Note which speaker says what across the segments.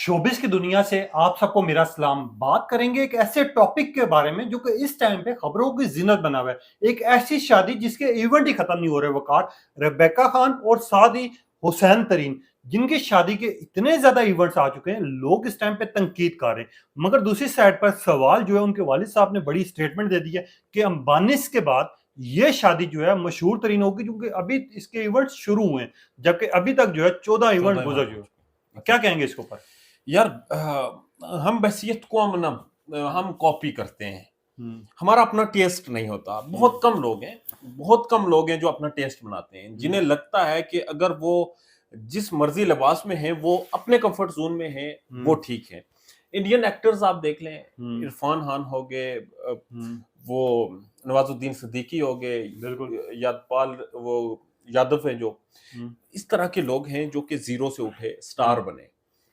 Speaker 1: Showbiz की दुनिया से आप सबको मेरा सलाम। बात करेंगे एक ऐसे टॉपिक के बारे में जो कि इस टाइम पे खबरों की जिन्नत बना हुआ है। एक ऐसी शादी जिसके इवेंट ही खत्म नहीं हो रहे वकार, रेबेका खान और साथ ही हुसैन तरीन, जिनकी शादी के इतने ज्यादा इवेंट्स आ चुके हैं, लोग इस टाइम पे तनकीद कर रहे हैं। मगर दूसरी साइड पर सवाल जो है, उनके वालिद साहब ने बड़ी स्टेटमेंट दे दी है कि अंबानीज के बाद ये शादी जो है मशहूर तरीन होगी, क्योंकि अभी इसके इवेंट्स शुरू हुए हैं, जबकि अभी तक जो है 14 इवेंट
Speaker 2: 14
Speaker 1: गुजर
Speaker 2: इवेंट
Speaker 1: चुके। क्या कहेंगे इसके ऊपर?
Speaker 2: यार हम बहसियत को हम कॉपी करते हैं। हमारा अपना टेस्ट नहीं होता। बहुत कम लोग हैं जो अपना टेस्ट बनाते हैं, जिन्हें लगता है कि अगर वो जिस मर्जी लिबास में है वो अपने कंफर्ट जोन में है, वो ठीक है। इंडियन एक्टर्स आप देख लें, इरफान खान हो गए, वो नवाजुद्दीन सिद्दीकी हो गए, यादपाल वो यादव हैं, जो इस तरह के लोग हैं जो कि जीरो से उठे स्टार बने।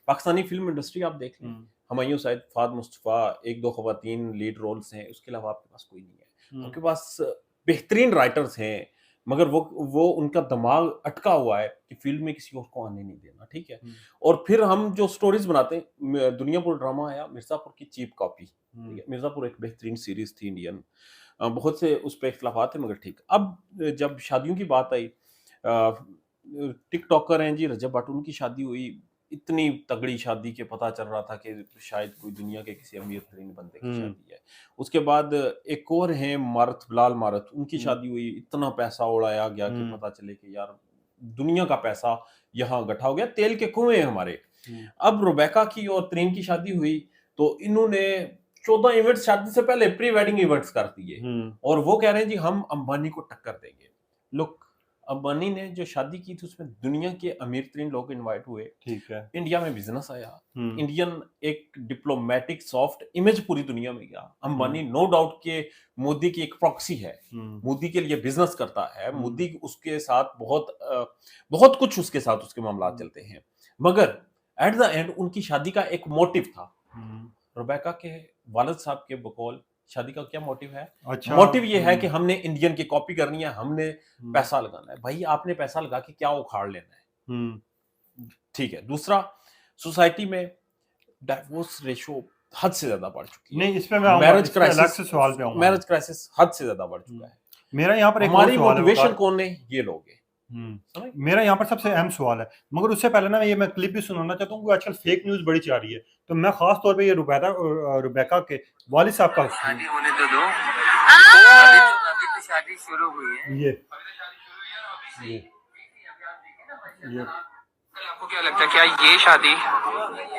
Speaker 2: पाकिस्तानी फिल्म इंडस्ट्री आप देख लें, हुमायूं सईद, फाद मुस्तफा, एक दो खवातीन लीड रोल्स हैं, उसके अलावा आपके पास कोई नहीं है। आपके पास बेहतरीन राइटर्स हैं, मगर वो उनका दिमाग अटका हुआ है कि फील्ड में किसी और को आने नहीं देना, ठीक है। और फिर हम जो स्टोरीज बनाते हैं, दुनियापुर ड्रामा आया, मिर्जापुर की चीप कॉपी। मिर्जापुर एक बेहतरीन सीरीज थी इंडियन, बहुत से उस पर इख्तलाफात थे, मगर ठीक। अब जब शादियों की बात आई, टिकटॉकर हैं जी रजब भट्ट, उनकी शादी हुई, इतनी तगड़ी शादी के पता चल रहा था कि शायद कोई दुनिया के किसी अमीर तरीन बंदे की शादी है। उसके बाद एक और हैं मारत, बिलाल मारत, उनकी शादी हुई, इतना पैसा उड़ाया गया कि पता चले कि यार दुनिया का पैसा यहाँ इकट्ठा हो गया, तेल के कुएं हैं हमारे। अब रुबैका की और तरीन की शादी हुई तो इन्होंने 14 इवेंट्स शादी से पहले प्री वेडिंग इवेंट्स कर दिए, और वो कह रहे हैं जी हम अंबानी को टक्कर देंगे। लुक, अंबानी ने जो शादी की थी उसमें दुनिया के अमीर तरीन लोग इनवाइट हुए, ठीक है। इंडिया में बिजनेस आया, इंडियन एक डिप्लोमेटिक सॉफ्ट इमेज पूरी दुनिया में गया। अंबानी नो डाउट के मोदी की एक प्रॉक्सी है, मोदी के लिए बिजनेस करता है, मोदी उसके साथ बहुत कुछ उसके साथ उसके मामला चलते हैं, मगर एट द एंड उनकी शादी का एक मोटिव था। रुबैका के वालिद साहब के बकौल शादी का क्या मोटिव है? अच्छा, मोटिव ये है कि हमने इंडियन की कॉपी करनी है, हमने पैसा लगाना है। भाई आपने पैसा लगा के क्या उखाड़ लेना है? ठीक है। दूसरा, सोसाइटी में डाइवोर्स रेशो हद से ज्यादा बढ़ चुकी है।
Speaker 1: नहीं, इस पे मैं मैरिज
Speaker 2: क्राइसिस हद से ज्यादा बढ़ चुका है।
Speaker 1: मेरा यहाँ पर एक
Speaker 2: हमारी मोटिवेशन कौन है? ये लोग हैं।
Speaker 1: मेरा यहाँ पर सबसे अहम सवाल है, मगर उससे पहले ना मैं क्लिप भी सुनाना चाहता हूँ। आजकल फेक न्यूज बड़ी जा रही है, तो मैं खास तौर पे ये रुबैका के वालिद साहब का
Speaker 3: शादी होने तो दो, अभी तो शादी शुरू हुई है।
Speaker 1: ये
Speaker 3: आपको क्या लगता है, क्या ये शादी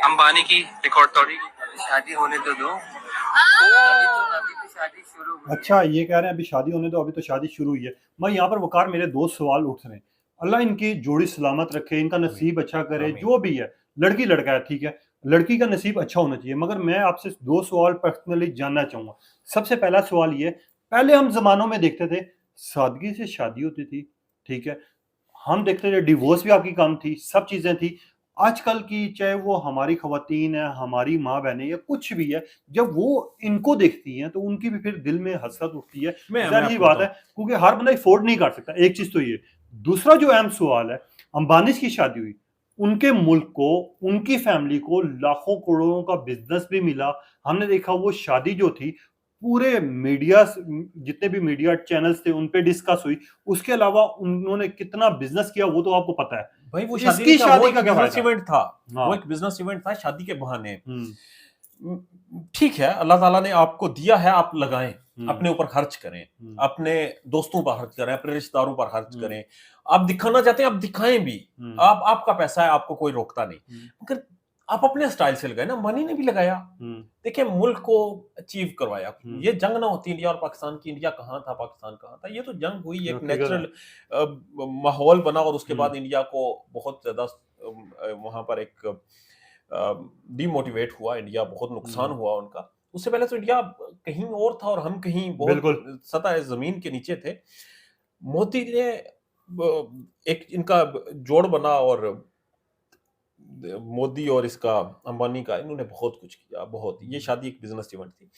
Speaker 3: अंबानी की रिकॉर्ड तोड़ेगी? शादी होने तो दो, अभी तो शादी शुरू हुई है।
Speaker 1: अच्छा, ये कह रहे हैं अभी शादी होने दो, अभी तो शादी शुरू हुई है। मैं यहाँ पर वकार मेरे दो सवाल उठ रहे हैं। अल्लाह इनकी जोड़ी सलामत रखे, इनका नसीब अच्छा करे, जो भी है। लड़की लड़का है, ठीक है, लड़की का नसीब अच्छा होना चाहिए। मगर मैं आपसे दो सवाल पर्सनली जानना चाहूंगा। सबसे पहला सवाल ये, पहले हम जमानों में देखते थे सादगी से शादी होती थी, ठीक है, हम देखते थे डिवोर्स भी आपकी कम थी, सब चीजें थी। आजकल की चाहे वो हमारी खवातीन है, हमारी माँ बहनें या कुछ भी है, जब वो इनको देखती हैं तो उनकी भी फिर दिल में हसरत उठती है। जाहिर बात है, क्योंकि हर बंदा अफोर्ड नहीं कर सकता। एक चीज तो ये। दूसरा जो अहम सवाल है, अंबानी की शादी हुई, उनके मुल्क को, उनकी फैमिली को लाखों करोड़ों का बिजनेस भी मिला। हमने देखा वो शादी जो थी पूरे मीडिया, जितने भी मीडिया चैनल्स थे उन पे डिस्कस हुई। उसके अलावा उन्होंने कितना बिजनेस किया वो तो आपको पता है।
Speaker 2: भाई वो शादी का बिजनेस इवेंट था, वो एक बिजनेस इवेंट था शादी के बहाने। ठीक है, अल्लाह ताला ने आपको दिया है, आप लगाएं, अपने ऊपर खर्च करें, अपने दोस्तों पर खर्च करें, अपने रिश्तेदारों पर खर्च करें। आप दिखाना चाहते हैं, आप दिखाएं भी। आपका पैसा है, आपको कोई रोकता नहीं, मगर आप अपने स्टाइल से लगाए ना। मनी ने भी लगाया, देखिए मुल्क को अचीव करवाया। ये जंग ना होती इंडिया और पाकिस्तान की, इंडिया कहाँ था, पाकिस्तान कहाँ था, ये तो जंग हुई, एक नेचुरल माहौल बना, और उसके बाद इंडिया को बहुत ज्यादा वहां पर एक डीमोटिवेट हुआ, इंडिया बहुत नुकसान हुआ उनका। उससे पहले तो इंडिया कहीं और था और हम कहीं बहुत सतह जमीन के नीचे थे। मोदी ने एक इनका जोड़ बना, और मोदी और इसका अंबानी का, इन्होंने बहुत कुछ किया, बहुत। ये शादी एक बिजनेस इवेंट थी।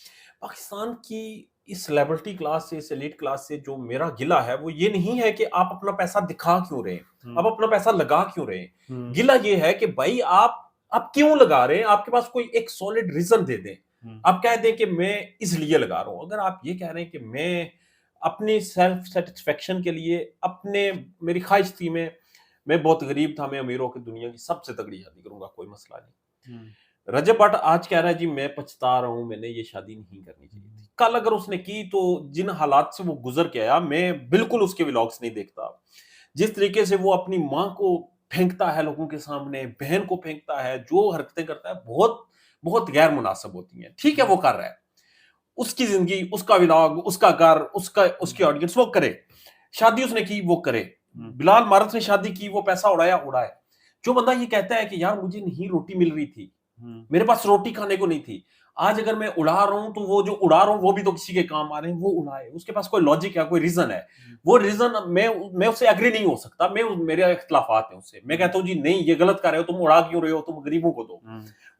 Speaker 2: पाकिस्तान की इस सेलिब्रिटी क्लास से, इस एलीट क्लास से जो मेरा गिला है वो ये नहीं है कि आप अपना पैसा दिखा क्यों रहे हैं, आप अपना पैसा लगा क्यों रहे हैं। गिला ये है कि भाई आप आप क्यों लगा रहे हैं? आपके पास कोई एक सॉलिड रीजन दे दें।
Speaker 1: हम्म,
Speaker 2: आप कह दें कि मैं इसलिए लगा रहा हूं। अगर आप ये कह रहे हैं कि मैं अपनी सेल्फ सेटिस्फेक्शन के लिए, अपने, मेरी ख्वाहिश थी, मैं बहुत गरीब था, मैं अमीर होकर दुनिया की सबसे तगड़ी शादी करूंगा, कोई मसला नहीं।
Speaker 1: हम्म,
Speaker 2: रजब भट्ट आज कह रहा है जी मैं पछता रहा हूं, मैंने ये शादी नहीं करनी चाहिए थी। कल अगर उसने की तो जिन हालात से वो गुजर के आया, मैं बिल्कुल उसके व्लॉग्स नहीं देखता। जिस तरीके से वो अपनी माँ को फेंकता है लोगों के सामने, बहन को फेंकता है, जो हरकतें करता है, बहुत बहुत गैर मुनासिब होती हैं। ठीक है, वो कर रहा है, उसकी जिंदगी, उसका व्लॉग, उसका घर, उसका, उसकी ऑडियंस, वो करे। शादी उसने की, वो करे। बिलाल मारत ने शादी की, वो पैसा उड़ाया, उड़ाए। जो बंदा ये कहता है कि यार मुझे नहीं रोटी मिल रही थी, मेरे पास रोटी खाने को नहीं थी, आज अगर मैं उड़ा रहा हूं तो वो जो उड़ा रहा हूं वो भी तो किसी के काम आ रहे हैं, वो उड़ाए। उसके पास कोई लॉजिक है, कोई रीजन है। वो रीजन मैं उससे एग्री नहीं हो सकता, मेरे इख्तलाफात है उससे। मैं कहता हूँ जी नहीं, ये गलत कर रहे हो, तुम उड़ा क्यों रहे हो, तुम गरीबों को दो।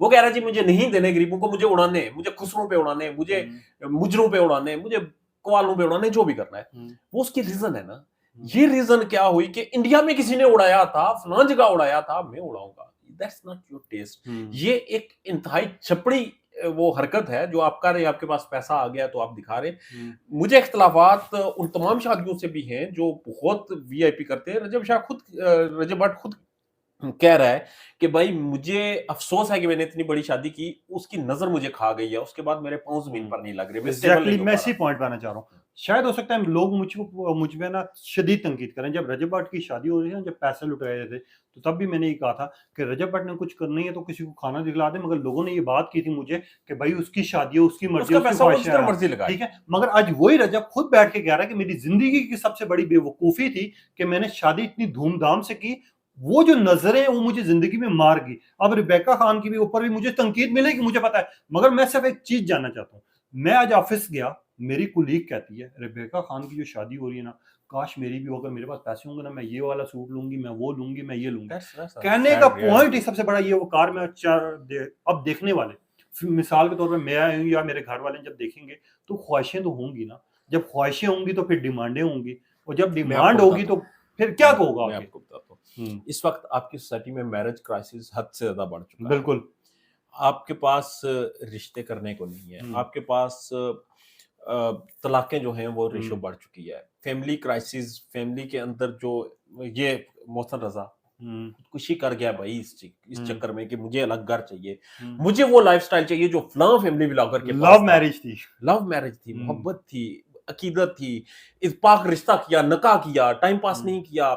Speaker 2: वो कह रहा है जी मुझे नहीं देने गरीबों को, मुझे उड़ाने हैं, मुझे खुसरों पे उड़ाने हैं, मुझे मुजरों पे उड़ाने हैं, मुझे कवालों पे उड़ाने, जो भी करना है। वो उसकी रीजन है ना। ये रीजन क्या हुई कि इंडिया में किसी ने उड़ाया था, फलां जगह उड़ाया था, मैं उड़ाऊंगा। That's not your test. ये एक इंतहाई छपड़ी वो हरकत है जो आप कर रहे हैं। आपके पास पैसा आ गया तो आप दिखा रहे। मुझे इख्तलाफात उन तमाम शादियों से भी हैं जो बहुत वीआईपी करते हैं। रजब भट्ट खुद कह रहा है कि भाई मुझे अफसोस है कि मैंने इतनी बड़ी शादी की, उसकी नजर मुझे खा गई है, उसके बाद मेरे पांव जमीन पर नहीं लग रहे, मैं स्टेबल
Speaker 1: एग्जैक्टली
Speaker 2: नहीं हो
Speaker 1: मैं
Speaker 2: पा
Speaker 1: इसी
Speaker 2: रहा।
Speaker 1: पॉइंट पे आना चाह रहा हूँ। शायद हो सकता है लोग मुझ में ना शदीद तनकीद करें। जब रजब भट्ट की शादी हो रही है, जब पैसे लुट रहे थे, तो तब भी मैंने ये कहा था कि रजब भट्ट ने कुछ करना ही है तो किसी को खाना दिखला दे। मगर लोगों ने ये बात की थी मुझे कि भाई उसकी शादी है, उसकी मर्जी,
Speaker 2: उसका
Speaker 1: उसकी
Speaker 2: पैसा वो
Speaker 1: ख्वाहिशें
Speaker 2: जितना
Speaker 1: हैं।
Speaker 2: मर्जी लगाए।
Speaker 1: ठीक है, मगर आज वही रजब खुद बैठ के कह रहा है कि मेरी जिंदगी की सबसे बड़ी बेवकूफी थी कि मैंने शादी इतनी धूमधाम से की, वो जो नजरें वो मुझे जिंदगी में मार गई। अब रिबेका खान की भी ऊपर भी मुझे तनकीद मिलेगी, मुझे पता है, मगर मैं सिर्फ एक चीज जानना चाहता हूँ। मैं आज ऑफिस गया, मेरी कुलीग कहती है रिबेका खान की जो शादी हो रही है ना, काश मेरी भी हो, अगर मेरे पास पैसे होंगे ना, मैं ये वाला सूट लूंगी, मैं वो लूंगी, मैं ये लूंगी।
Speaker 2: That's a
Speaker 1: कहने
Speaker 2: sad
Speaker 1: का
Speaker 2: reality.
Speaker 1: पॉइंट ही सबसे बड़ा ये, वो कार में अब देखने वाले, मिसाल के तौर पे मैं हूं या मेरे घर वाले जब देखेंगे तो ख्वाहिशें तो होंगी ना। जब ख्वाहिशें होंगी तो फिर डिमांडें होंगी, और जब
Speaker 2: मैं
Speaker 1: डिमांड
Speaker 2: आपको
Speaker 1: होगी
Speaker 2: बताता
Speaker 1: तो फिर क्या होगा
Speaker 2: मैं
Speaker 1: आगे?
Speaker 2: आपको बताता हूँ। इस वक्त आपकी सोसाइटी में मैरिज क्राइसिस हद से ज्यादा बढ़ चुका है।
Speaker 1: बिल्कुल।
Speaker 2: आपके पास रिश्ते करने को नहीं है, आपके पास तलाकें जो हैं वो रेशो बढ़ चुकी है। फैमिली क्राइसिस, फैमिली के अंदर जो ये मोहसन रजा खुदकुशी कर गया भाई इस चक्कर में कि मुझे अलग घर चाहिए, मुझे वो लाइफस्टाइल चाहिए जो फलां फैमिली ब्लॉगर के पास
Speaker 1: लव मैरिज थी,
Speaker 2: लव मैरिज थी, मोहब्बत थी, अकीदत थी, इत्तेफाक रिश्ता किया, नकाह किया, टाइम पास नहीं किया,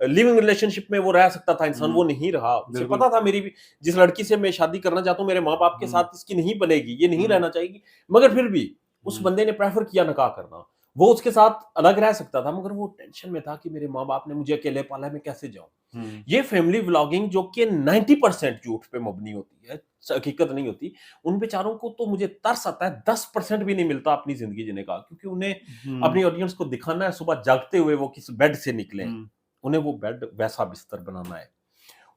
Speaker 2: लिविंग रिलेशनशिप में वो रह सकता था इंसान, वो नहीं रहा। उसे पता था मेरी जिस लड़की से मैं शादी करना चाहता हूँ मेरे माँ बाप के साथ इसकी नहीं बनेगी, ये नहीं रहना चाहेगी, मगर फिर भी उस बंदे ने प्रेफर किया नकाह करना। वो उसके साथ अलग रह सकता था, मगर वो टेंशन में था कि मेरे माँ बाप ने मुझे अकेले पाला है, मैं कैसे जाऊं। ये फैमिली व्लॉगिंग जो कि 90% झूठ पे मबनी होती है, हकीकत नहीं होती, उन बेचारों को तो मुझे तरस आता है। 10% भी नहीं मिलता अपनी जिंदगी जीने का, क्योंकि उन्हें अपनी ऑडियंस को दिखाना है सुबह जागते हुए वो किस बेड से निकले, उन्हें वो बेड वैसा बिस्तर बनाना है,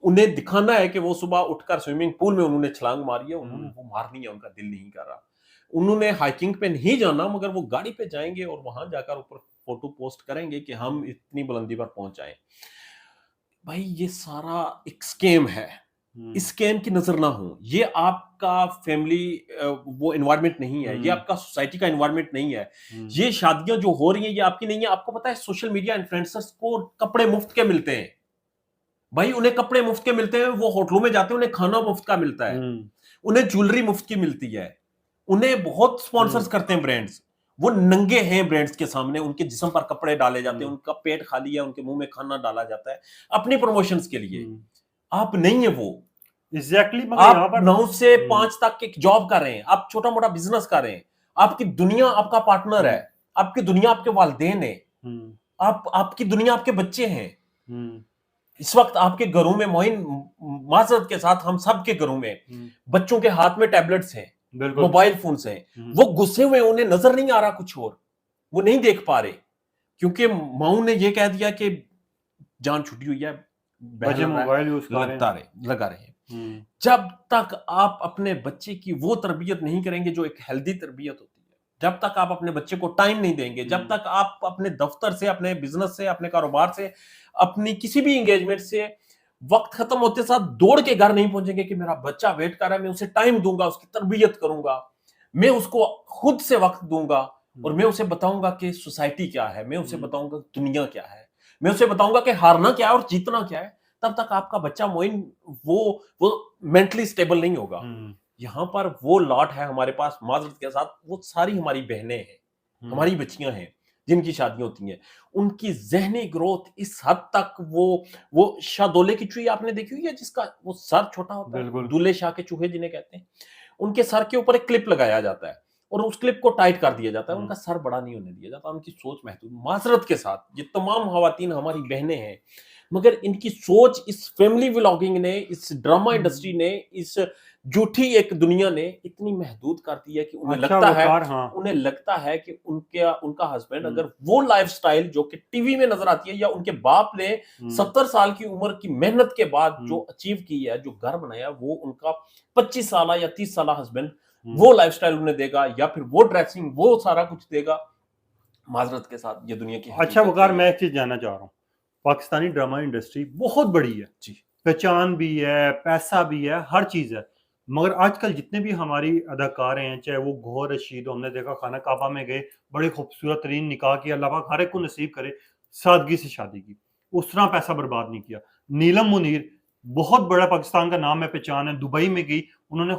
Speaker 2: उन्हें दिखाना है कि वो सुबह उठकर स्विमिंग पूल में उन्होंने छलांग मारी है, उन्होंने वो मारनी है, उनका दिल नहीं कर रहा। उन्होंने हाइकिंग पे नहीं जाना, मगर वो गाड़ी पे जाएंगे और वहां जाकर ऊपर फोटो पोस्ट करेंगे कि हम इतनी बुलंदी पर पहुंच आए। भाई ये सारा एक स्कैम है, इस स्कैम की नजर ना हो। ये आपका फैमिली वो एनवायरनमेंट नहीं है, ये आपका सोसाइटी का एनवायरनमेंट नहीं है। ये शादियां जो हो रही हैं ये आपकी नहीं है। आपको पता है सोशल मीडिया इन्फ्लुएंसर्स को कपड़े मुफ्त के मिलते हैं भाई, उन्हें कपड़े मुफ्त के मिलते हैं, वो होटलों में जाते हैं, उन्हें खाना मुफ्त का मिलता है, उन्हें ज्वेलरी मुफ्त की मिलती है, उन्हें बहुत स्पॉन्सर्स करते हैं ब्रांड्स। वो नंगे हैं ब्रांड्स के सामने, उनके जिस्म पर कपड़े डाले जाते हैं, उनका पेट खाली है, उनके मुंह में खाना डाला जाता है अपनी प्रमोशंस के लिए। आप नहीं है वो।
Speaker 1: एग्जैक्टली,
Speaker 2: आप 9 से 5 तक एक जॉब कर रहे हैं, आप छोटा मोटा बिजनेस कर रहे हैं, आपकी दुनिया आपका पार्टनर है, आपकी दुनिया आपके वालिदैन है, आपकी दुनिया आपके बच्चे हैं। इस वक्त आपके घरों में मोइन माजरत के साथ हम सब के घरों में बच्चों के हाथ में टैबलेट्स हैं, मोबाइल फोन्स हैं, वो गुस्से हुए, उन्हें नजर नहीं आ रहा कुछ और, वो नहीं देख पा रहे, क्योंकि माऊ ने ये कह दिया कि जान छुट्टी हुई है,
Speaker 1: मोबाइल यूज
Speaker 2: लगा रहे हैं। जब तक आप अपने बच्चे की वो तरबियत नहीं करेंगे जो एक हेल्दी तरबियत होती है, जब तक आप अपने बच्चे को टाइम नहीं देंगे, जब तक आप अपने दफ्तर से, अपने बिजनेस से, अपने कारोबार से, अपनी किसी भी एंगेजमेंट से वक्त खत्म होते साथ दौड़ के घर नहीं पहुंचेंगे कि मेरा बच्चा वेट कर रहा है, मैं उसे टाइम दूंगा, उसकी तरबियत करूंगा, मैं उसको खुद से वक्त दूंगा और मैं उसे बताऊंगा कि सोसाइटी क्या है, मैं उसे बताऊंगा दुनिया क्या है, मैं उसे बताऊंगा कि हारना क्या है और जीतना क्या है। तब तक आपका बच्चा मोइन वो मेंटली स्टेबल नहीं होगा। यहाँ पर वो लॉट है हमारे पास, माजरत के साथ, वो सारी हमारी बहनें हैं, हमारी बच्चियां हैं जिनकी शादी होती हैं, उनकी जहनी ग्रोथ इस हद तक वो शाहदोले की चूही आपने देखी हुई है जिसका वो सर छोटा होता है,
Speaker 1: बिल्कुल।
Speaker 2: दूल्हे शाह के चूहे जिन्हें कहते हैं, उनके सर के ऊपर एक क्लिप लगाया जाता है और उस क्लिप को टाइट कर दिया जाता है, उनका सर बड़ा नहीं होने दिया जाता, उनकी सोच महदूद। माजरत के साथ ये तमाम खवातीन हमारी बहनें हैं, मगर इनकी सोच इस फैमिली व्लॉगिंग ने, इस ड्रामा इंडस्ट्री ने, इस झूठी एक दुनिया ने इतनी महदूद कर दी है कि उन्हें
Speaker 1: अच्छा
Speaker 2: लगता है,
Speaker 1: वकार, हाँ।
Speaker 2: उन्हें लगता है कि उनका हस्बैंड अगर वो लाइफस्टाइल जो कि टीवी में नजर आती है या उनके बाप ने 70 साल की उम्र की मेहनत के बाद जो अचीव की है, जो घर बनाया, वो उनका 25 साल या 30 साल हस्बैंड वो लाइफस्टाइल उन्हें देगा या फिर वो ड्रेसिंग, वो सारा कुछ देगा। माजरत के साथ ये दुनिया की
Speaker 1: अच्छा
Speaker 2: हकीकत
Speaker 1: वकार,
Speaker 2: है।
Speaker 1: मैं एक चीज जानना चाह रहा हूँ, पाकिस्तानी ड्रामा इंडस्ट्री बहुत बड़ी है
Speaker 2: जी।
Speaker 1: पहचान भी है, पैसा भी है, हर चीज है, मगर आजकल जितने भी हमारी अदाकार हैं, चाहे वो गौहर रशीद, हमने देखा खाना काबा में गए, बड़े खूबसूरत तरीन निकाह किया, अल्लाह पाक हर एक को नसीब करे, सादगी से शादी की, उस तरह पैसा बर्बाद नहीं किया। नीलम मुनीर बहुत बड़ा पाकिस्तान का नाम है, पहचान है, दुबई में गई, उन्होंने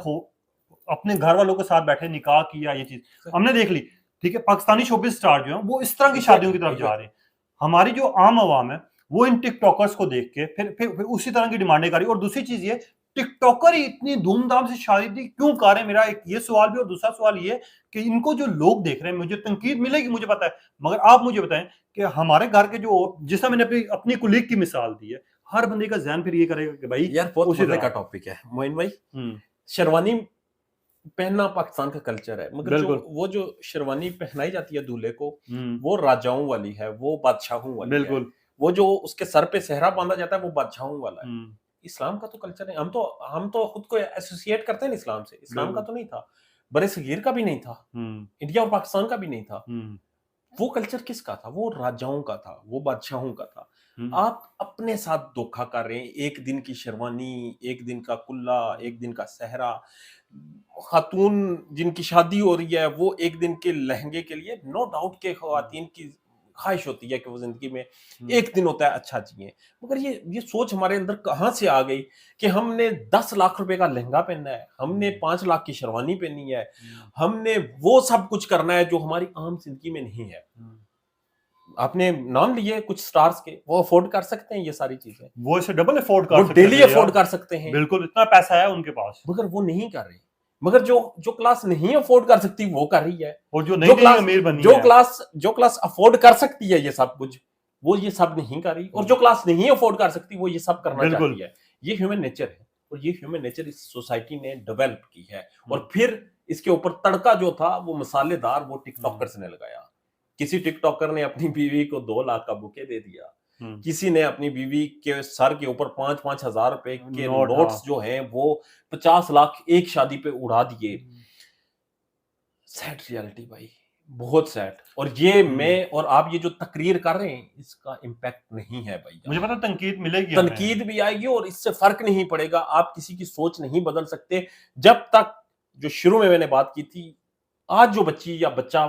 Speaker 1: अपने घर वालों के साथ बैठे निकाह किया, ये चीज हमने देख ली। ठीक है, पाकिस्तानी शोबिस स्टार जो है वो इस तरह की शादियों की तरफ जा रहे हैं। हमारी जो आम आवाम है वो इन टिकटॉकर्स को देख के फिर उसी तरह की डिमांडें करी। और दूसरी चीज ये, टिकटॉकर ही इतनी धूमधाम से शादी क्यों कर रहे हैं, मेरा एक ये सवाल भी, और दूसरा सवाल ये कि इनको जो लोग देख रहे हैं, मुझे तनकीद मिलेगी मुझे पता है, मगर आप मुझे बताएं कि हमारे घर के जो, जिस मैंने अपनी कुलीग की मिसाल दी है, हर बंदे का ज़हन फिर ये करेगा कि भाई
Speaker 2: यार बहुत
Speaker 1: उसी
Speaker 2: मजे
Speaker 1: तरह
Speaker 2: का टॉपिक है मोइन भाई। शेरवानी पहनना पाकिस्तान का कल्चर है, मगर वो जो शेरवानी पहनाई जाती है दूल्हे को, वो राजाओं वाली है, वो बादशाहों वाली है। वो जो उसके सर पे सेहरा बांधा जाता है वो बादशाहों वाला है। इस्लाम का तो कल्चर है, हम तो खुद को एसोसिएट करते हैं इस्लाम से, इस्लाम का तो नहीं था, बरे सगीर का भी नहीं था, इंडिया और पाकिस्तान का भी नहीं था। वो कल्चर किसका था? वो राजाओं का था, वो बादशाहों का था। आप अपने साथ धोखा कर रहे हैं। एक दिन की शेरवानी, एक दिन का कुल्ला, एक दिन का सेहरा, खातून जिनकी शादी हो रही है वो एक दिन के लहंगे के लिए, नो डाउट के खवातीन की ख्वाहिश होती है कि वो जिंदगी में एक दिन होता है अच्छा जिए, मगर ये सोच हमारे अंदर कहाँ से आ गई कि हमने 10 लाख रुपए का लहंगा पहनना है, हमने 5 लाख की शेरवानी पहननी है, हमने वो सब कुछ करना है जो हमारी आम जिंदगी में नहीं है। आपने नाम लिए कुछ स्टार्स के, वो अफोर्ड कर सकते हैं ये सारी चीजें,
Speaker 1: वो इसे डबल अफोर्ड कर सकते हैं,
Speaker 2: डेली अफोर्ड कर सकते हैं,
Speaker 1: बिल्कुल, इतना पैसा है उनके पास,
Speaker 2: मगर वो नहीं कर रहे। मगर जो क्लास नहीं अफोर्ड कर सकती वो कर रही है,
Speaker 1: और जो नहीं अमीर बनी है,
Speaker 2: जो क्लास अफोर्ड कर सकती है ये सब कुछ, वो ये सब नहीं कर रही, और जो क्लास नहीं अफोर्ड कर सकती वो ये सब करना चाहती है। ये ह्यूमन नेचर है, और ये ह्यूमन नेचर इस सोसाइटी ने डेवलप की है। और फिर इसके ऊपर तड़का जो था वो मसालेदार, वो टिकटॉकर्स ने लगाया। किसी टिकटॉकर ने अपनी बीवी को 2 लाख का बुके दे दिया, किसी ने अपनी बीवी के सर के ऊपर 5-5 हजार रुपए के नोट्स जो हैं वो 50 लाख एक शादी पे उड़ा दिए। सैड रियलिटी भाई, बहुत सैड। और ये मैं और आप ये जो तकरीर कर रहे हैं इसका इम्पैक्ट नहीं है भाई,
Speaker 1: मुझे पता तनकीद मिलेगी,
Speaker 2: तनकीद भी आएगी और इससे फर्क नहीं पड़ेगा। आप किसी की सोच नहीं बदल सकते जब तक, जो शुरू में मैंने बात की थी, आज जो बच्ची या बच्चा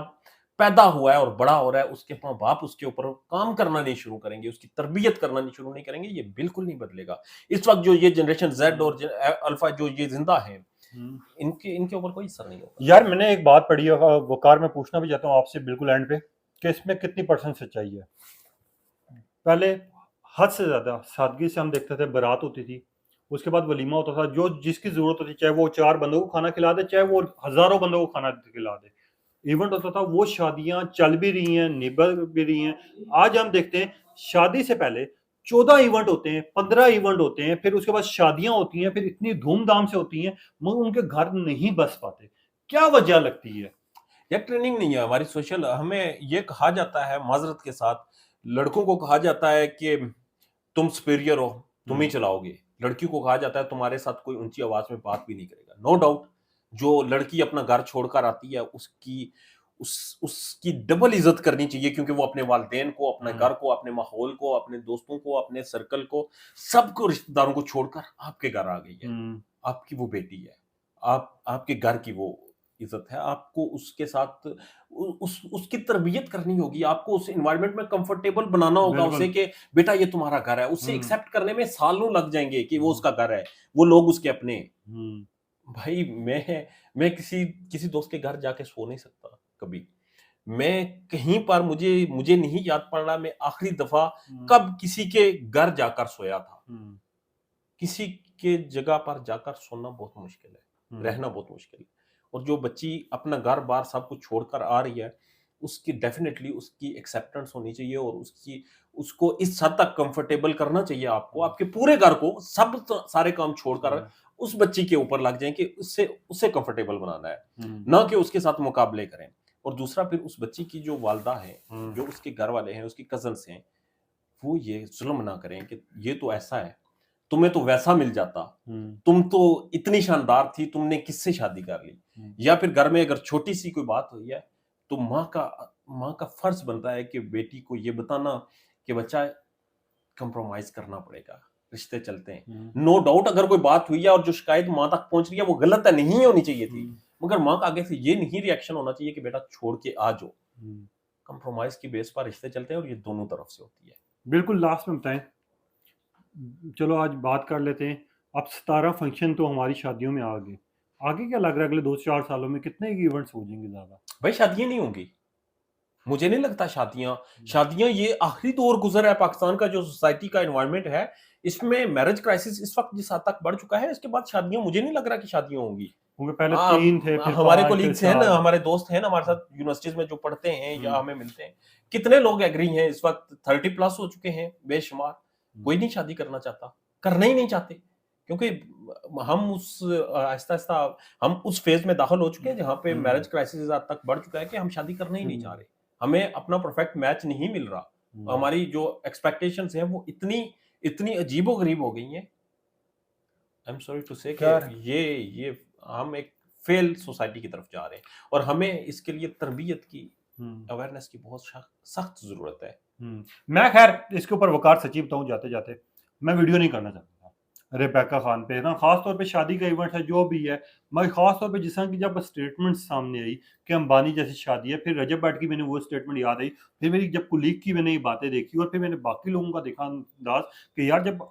Speaker 2: पैदा हुआ है और बड़ा हो रहा है, उसके माँ बाप उसके ऊपर काम करना नहीं शुरू करेंगे, उसकी तरबियत करना नहीं शुरू नहीं करेंगे, ये बिल्कुल नहीं बदलेगा। इस वक्त जो ये जनरेशन जेड और अल्फा जो ये जिंदा है, इनके ऊपर कोई असर नहीं होगा।
Speaker 1: यार मैंने एक बात पढ़ी है वकार, मैं पूछना भी चाहता हूँ आपसे बिल्कुल एंड पे, कि इसमें कितनी % सच्चाई है। पहले हद से ज्यादा सादगी से हम देखते थे, बारात होती थी, उसके बाद वलीमा होता था, जो जिसकी जरूरत होती, चाहे वो 4 बंदों को खाना खिला दे, चाहे वो हजारों बंदों को खाना खिला दे, इवेंट होता था। वो शादियां चल भी रही हैं, निभर भी रही हैं। आज हम देखते हैं शादी से पहले 14 इवेंट होते हैं, 15 इवेंट होते हैं, फिर उसके बाद शादियां होती हैं, फिर इतनी धूमधाम से होती हैं, मगर उनके घर नहीं बस पाते। क्या वजह लगती है?
Speaker 2: यार ट्रेनिंग नहीं है हमारी सोशल। हमें ये कहा जाता है, माजरत के साथ, लड़कों को कहा जाता है कि तुम सुपीरियर हो, तुम ही चलाओगे। लड़कियों को कहा जाता है तुम्हारे साथ कोई ऊंची आवाज में बात भी नहीं करेगा। नो डाउट जो लड़की अपना घर छोड़कर आती है उसकी डबल इज्जत करनी चाहिए, क्योंकि वो अपने वालिदैन को, अपने
Speaker 1: हम्म।
Speaker 2: घर को, अपने माहौल को, अपने दोस्तों को, अपने सर्कल को, सबको, रिश्तेदारों को छोड़कर आपके घर आ गई है। आपकी वो बेटी है, आपके घर की वो इज्जत है। आपको उसके साथ उसकी तरबियत करनी होगी, आपको उस एनवायरनमेंट में कंफर्टेबल बनाना होगा उसे,
Speaker 1: बिल्कुल।
Speaker 2: कि बेटा ये तुम्हारा घर है। उससे
Speaker 1: हम्म।
Speaker 2: एक्सेप्ट करने में सालों लग जाएंगे कि वो
Speaker 1: हम्म।
Speaker 2: उसका घर है, वो लोग उसके अपने हैं।
Speaker 1: हम्म।
Speaker 2: भाई मैं किसी दोस्त के घर जाके सो नहीं सकता कभी। मैं कहीं पर, मुझे नहीं याद पड़ रहा मैं आखिरी दफा कब किसी के घर जाकर सोया था। किसी के जगह पर जाकर सोना बहुत मुश्किल है, रहना बहुत मुश्किल है। और जो बच्ची अपना घर बार सब कुछ छोड़कर आ रही है, उसकी डेफिनेटली उसकी एक्सेप्टेंस होनी चाहिए, और उसको इस हद तक कंफर्टेबल करना चाहिए आपको, आपके पूरे घर को, सारे काम छोड़कर उस बच्ची के ऊपर लग जाए कि उससे कंफर्टेबल बनाना है, ना कि उसके साथ मुकाबले करें। और दूसरा, फिर उस बच्ची की जो वालदा है, जो उसके घर वाले हैं, उसकी कजन्स हैं, वो ये जुल्म ना करें कि ये तो ऐसा है, तुम्हें तो वैसा मिल जाता, तुम तो इतनी शानदार थी, तुमने किससे शादी कर ली। या फिर घर में अगर छोटी सी कोई बात हुई है, तो माँ का फर्ज बनता है कि बेटी को ये बताना कि बच्चा, कंप्रोमाइज करना पड़ेगा, रिश्ते चलते हैं। नो डाउट अगर कोई बात हुई है और जो शिकायत माँ तक पहुंच रही है वो गलत है, नहीं होनी चाहिए थी, मगर माँ का आगे से ये नहीं रिएक्शन होना चाहिए कि बेटा छोड़ के आ जाओ। कंप्रोमाइज की बेस पर रिश्ते चलते हैं, और ये दोनों तरफ से होती है।
Speaker 1: बिल्कुल। लास्ट में बताएं, चलो आज बात कर लेते हैं। अब 17 फंक्शन तो हमारी शादियों में आ गए, आगे क्या लग रहा है अगले 2-4 सालों में कितने इवेंट्स हो जाएंगे ज्यादा?
Speaker 2: भाई शादियां नहीं होंगी, मुझे नहीं लगता। शादियां ये आखिरी दौर गुजर है पाकिस्तान का, जो सोसाइटी का एनवायरनमेंट है, इसमें मैरिज क्राइसिस इस वक्त जिस हद तक बढ़ चुका है, इसके बाद शादियां, मुझे नहीं लग रहा कि शादियां होंगी।
Speaker 1: क्योंकि पहले 3 थे, फिर
Speaker 2: हमारे
Speaker 1: 5, फिर
Speaker 2: कोलीग्स हैं ना,
Speaker 1: 4।
Speaker 2: हमारे दोस्त हैं ना हमारे साथ यूनिवर्सिटीज में जो पढ़ते हैं या हमें मिलते हैं, कितने लोग एग्री हैं इस वक्त, 30+ हो चुके हैं बेशुमार। कोई नहीं शादी करना चाहता, करना ही नहीं चाहते, क्योंकि हम आहिस्ता आहिस्ता हम उस फेज में दाखिल हो चुके हैं जहां पे मैरिज क्राइसिस इस हद तक बढ़ चुका है कि हम शादी करना ही नहीं चाह रहे। हमें अपना परफेक्ट मैच नहीं मिल रहा, हमारी जो एक्सपेक्टेशंस हैं वो इतनी अजीबोगरीब हो गई हैं। आई एम सॉरी टू से कि ये हम एक फेल सोसाइटी की तरफ जा रहे हैं, और हमें इसके लिए तरबियत की, अवेयरनेस की बहुत सख्त जरूरत है।
Speaker 1: मैं खैर इसके ऊपर वकार सच्ची बताऊं, जाते जाते मैं वीडियो नहीं करना चाहता था रेबेका खान पे ना, खास तौर पे शादी का इवेंट है जो भी है। मैं खास तौर पे जिस तरह की जब स्टेटमेंट सामने आई कि अंबानी जैसी शादी है, फिर रजब भट्ट की मैंने वो स्टेटमेंट याद आई, फिर मेरी जब कुलीग की मैंने ये बातें देखी, और फिर मैंने बाकी लोगों का देखा अंदाज कि यार जब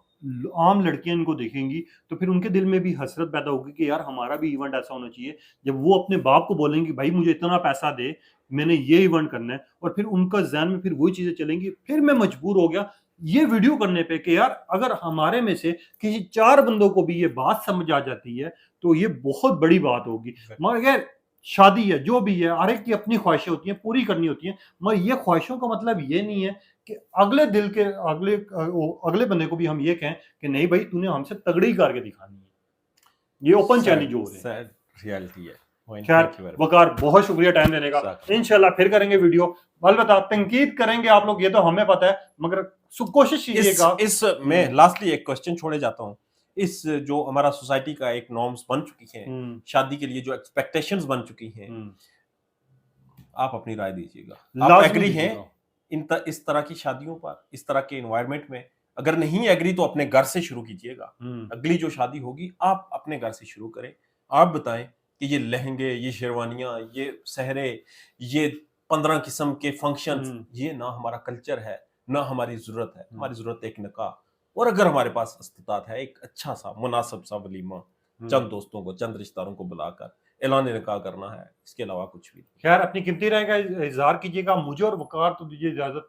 Speaker 1: आम लड़कियां इनको देखेंगी तो फिर उनके दिल में भी हसरत पैदा होगी कि यार हमारा भी इवेंट ऐसा होना चाहिए। जब वो अपने बाप को बोलेंगे भाई मुझे इतना पैसा दे, मैंने ये इवेंट करना है, और फिर उनका ज़हन में फिर वही चीजें चलेंगी। फिर मैं मजबूर हो गया ये वीडियो करने पे कि यार अगर हमारे में से किसी 4 बंदों को भी ये बात समझ आ जाती है तो ये बहुत बड़ी बात होगी। मगर शादी है जो भी है, हर एक की अपनी ख्वाहिशें होती हैं, पूरी करनी होती हैं, मगर ये ख्वाहिशों का मतलब ये नहीं है कि अगले बंदे को भी हम ये कहें कि नहीं भाई तूने हमसे तगड़ी करके दिखानी है। ये ओपन चैलेंज हो रहे हैं,
Speaker 2: रियलिटी है।
Speaker 1: खैर वकार बहुत शुक्रिया टाइम देने का, इंशाल्लाह फिर करेंगे वीडियो। अलबत्ता तनकीद करेंगे आप लोग, ये तो हमें पता है, मगर कोशिश कीजिएगा।
Speaker 2: इस मैं लास्टली एक क्वेश्चन छोड़े जाता हूँ, इस जो हमारा सोसाइटी का एक नॉर्म्स बन चुकी है शादी के लिए, जो एक्सपेक्टेशंस बन चुकी हैं, आप अपनी राय दीजिएगा। आप एग्री हैं इस तरह की शादियों पर, इस तरह के एनवायरनमेंट में? अगर नहीं एग्री तो अपने घर से शुरू कीजिएगा। अगली जो शादी होगी आप अपने घर से शुरू करें। आप बताएं कि ये लहंगे, ये शेरवानियां, ये सहरे, ये 15 किस्म के फंक्शन, ये ना हमारा कल्चर है, ना हमारी जरूरत है। हमारी जरूरत एक निकाह, और अगर हमारे पास इस्तिताअत है, एक अच्छा सा मुनासिब सा वलीमा, चंद दोस्तों को, चंद रिश्तेदारों को बुलाकर ऐलान निकाह करना है, इसके अलावा कुछ भी।
Speaker 1: खैर अपनी कीमती राय का इजहार कीजिएगा। मुझे और वकार तो दीजिए इजाजत।